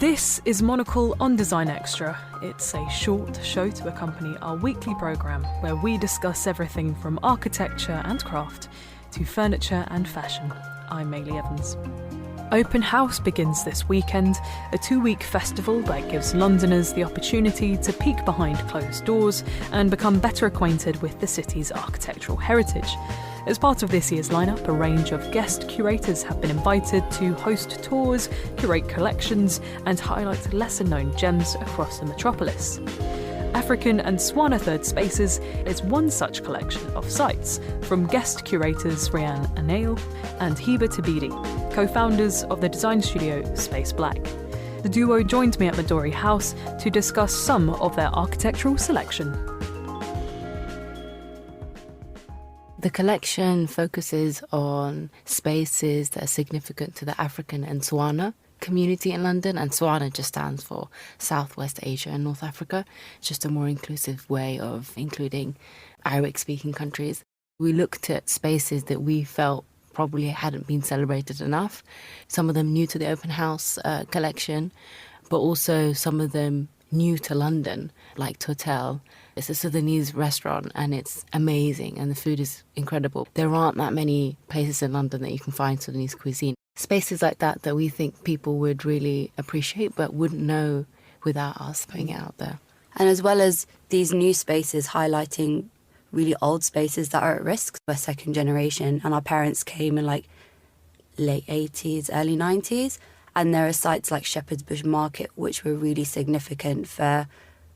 This is Monocle on Design Extra. It's a short show to accompany our weekly programme where we discuss everything from architecture and craft to furniture and fashion. I'm Maylie Evans. Open House begins this weekend, a 2-week festival that gives Londoners the opportunity to peek behind closed doors and become better acquainted with the city's architectural heritage. As part of this year's lineup, a range of guest curators have been invited to host tours, curate collections, and highlight lesser-known gems across the metropolis. African and Swana Third Spaces is one such collection of sites from guest curators Rayan and Elnayal and Heba Tabidi, co-founders of the design studio Space Black. The duo joined me at Midori House to discuss some of their architectural selection. The collection focuses on spaces that are significant to the African and Swana community in London, and Swana just stands for Southwest Asia and North Africa. It's just a more inclusive way of including Arabic-speaking countries. We looked at spaces that we felt probably hadn't been celebrated enough, some of them new to the Open House collection, but also some of them new to London, like Totel. It's a Sudanese restaurant and it's amazing and the food is incredible. There aren't that many places in London that you can find Sudanese cuisine. Spaces like that we think people would really appreciate but wouldn't know without us putting it out there. And as well as these new spaces highlighting really old spaces that are at risk. We're second generation and our parents came in like late 80s, early 90s. And there are sites like Shepherd's Bush Market, which were really significant for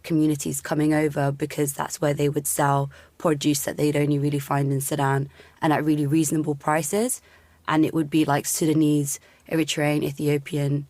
communities coming over because that's where they would sell produce that they'd only really find in Sudan and at really reasonable prices. And it would be like Sudanese, Eritrean, Ethiopian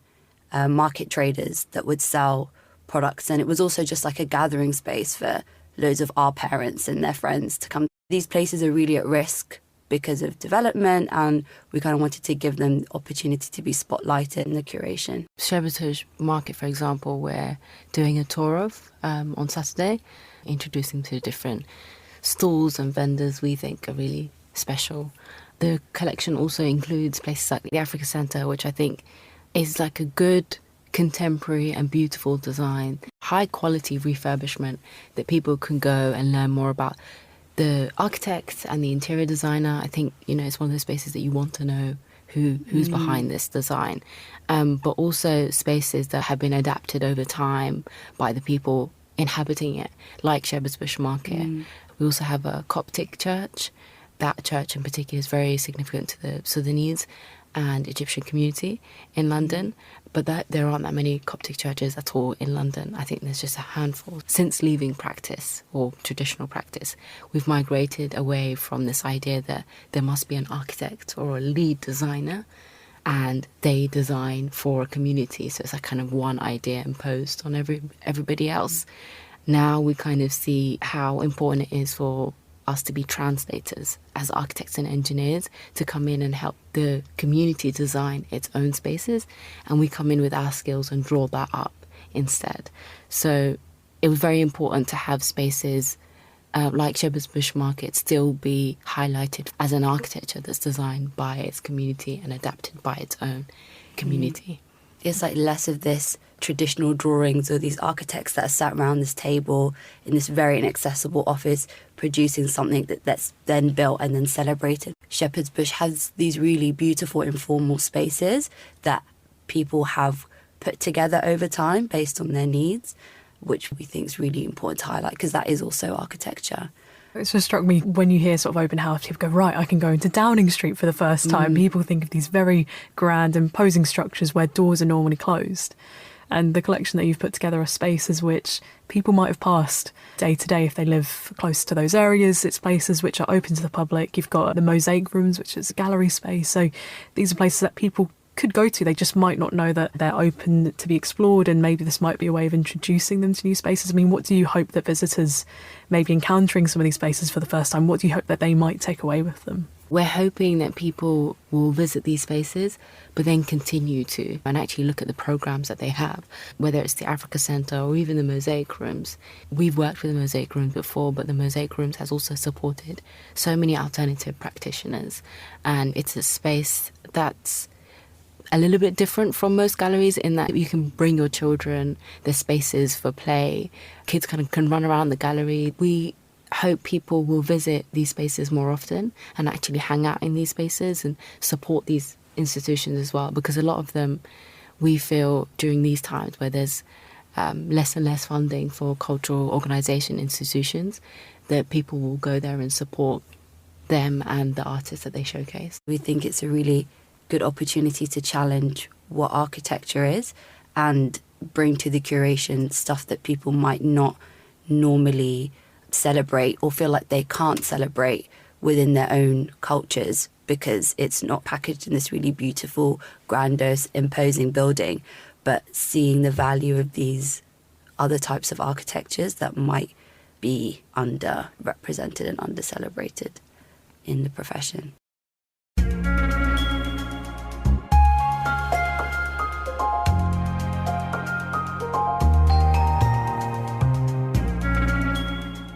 market traders that would sell products. And it was also just like a gathering space for loads of our parents and their friends to come. These places are really at risk because of development, and we kind of wanted to give them the opportunity to be spotlighted in the curation. Shepherd's Bush Market, for example, we're doing a tour of on Saturday, introducing to different stalls and vendors we think are really special. The collection also includes places like the Africa Centre, which I think is like a good contemporary and beautiful design, high quality refurbishment that people can go and learn more about the architect and the interior designer. I think, it's one of those spaces that you want to know who's behind this design. But also spaces that have been adapted over time by the people inhabiting it, like Shepherd's Bush Market. We also have a Coptic church. That church in particular is very significant to the Sudanese and Egyptian community in London, but there aren't that many Coptic churches at all in London. I think there's just a handful. Since leaving practice, or traditional practice, we've migrated away from this idea that there must be an architect or a lead designer and they design for a community. So it's like kind of one idea imposed on everybody else. Now we kind of see how important it is for us to be translators as architects and engineers, to come in and help the community design its own spaces, and we come in with our skills and draw that up instead. So it was very important to have spaces like Shepherd's Bush Market still be highlighted as an architecture that's designed by its community and adapted by its own community. It's like less of this traditional drawings or these architects that are sat around this table in this very inaccessible office producing something that's then built and then celebrated. Shepherd's Bush has these really beautiful informal spaces that people have put together over time based on their needs, which we think is really important to highlight because that is also architecture. It's just struck me when you hear sort of Open House, people go, right, I can go into Downing Street for the first time. People think of these very grand, imposing structures where doors are normally closed. And the collection that you've put together are spaces which people might have passed day to day if they live close to those areas. It's places which are open to the public. You've got the mosaic rooms, which is a gallery space. So these are places that people could go to. They just might not know that they're open to be explored, and maybe this might be a way of introducing them to new spaces. I mean, what do you hope that visitors, maybe encountering some of these spaces for the first time, what do you hope that they might take away with them? We're hoping that people will visit these spaces, but then continue to and actually look at the programs that they have, whether it's the Africa Centre or even the Mosaic Rooms. We've worked with the Mosaic Rooms before, but the Mosaic Rooms has also supported so many alternative practitioners. And it's a space that's a little bit different from most galleries in that you can bring your children, there's spaces for play, kids can run around the gallery. We hope people will visit these spaces more often and actually hang out in these spaces and support these institutions as well, because a lot of them, we feel during these times where there's less and less funding for cultural organisation institutions, that people will go there and support them and the artists that they showcase. We think it's a really good opportunity to challenge what architecture is and bring to the curation stuff that people might not normally celebrate or feel like they can't celebrate within their own cultures because it's not packaged in this really beautiful, grandiose, imposing building, but seeing the value of these other types of architectures that might be underrepresented and under-celebrated in the profession.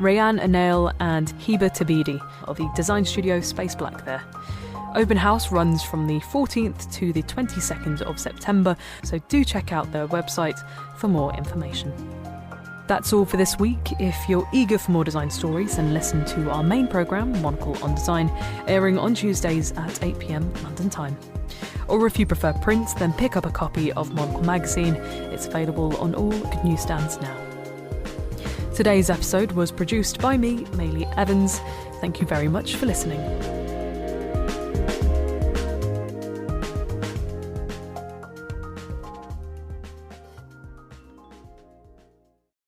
Rayan, Elnayal and Heba Tabidi of the design studio Space Black there. Open house runs from the 14th to the 22nd of September, so do check out their website for more information. That's all for this week. If you're eager for more design stories, then listen to our main programme, Monocle on Design, airing on Tuesdays at 8 p.m. London time. Or if you prefer print, then pick up a copy of Monocle magazine. It's available on all good newsstands now. Today's episode was produced by me, Maylee Evans. Thank you very much for listening.